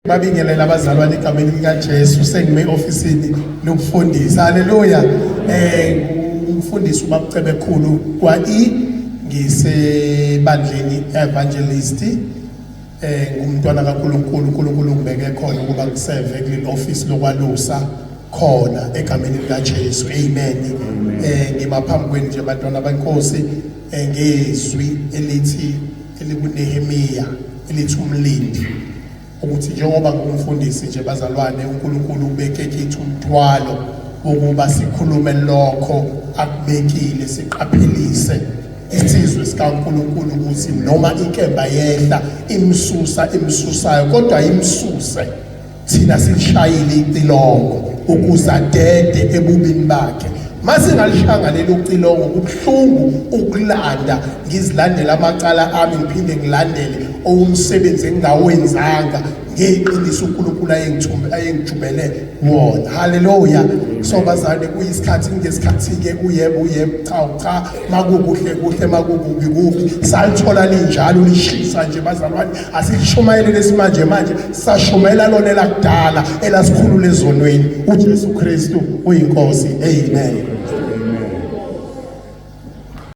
Babingelela abazalwane egameni likaJesu sengime ofisini lokufundisa. Haleluya. Umfundisi ubakucebe khulu kwa ngisebandleni evangelist. Ngumntwana kaNkulunkulu, uNkulunkulu ngibeke khona ukuba ngiseve kuleli office lokwalusa khona egameni likaJesu. Amen. Ngibaphambi kwenu nje abantwana beNkosi ngezwi elithi elikunehemiya elithi umlindi. Ukuthi njengoba ngumfundisi nje bazalwane uNkulunkulu ubeke kithi umthwalo ukuba sikhulume lokho akubekile siqaphelise isizwe sikaNkulunkulu ukuthi noma inkemba yehla imsusayo kodwa imsuse thina silishayile icilongo ukuze adede ebubini bakhe. Mase ngalishanga lelo ucilongo kubuhlungu ukulanda ngizilandela amacala ami ngiphinde ngilandele umsebenzi engawenzanga ngeqiniso uNkulunkulu ayengijubele wona. Haleluya. So bazane kuyisikhathi ngesikhathi ke uyebo cha makukuhle kuhle makukubi kubi salithola linjalo lishisa nje bazalwane asishumayele lesimanje manje sashumayela lona lakudala elasikhulula ezonweni uJesu Kristu uyinkosi. Amen.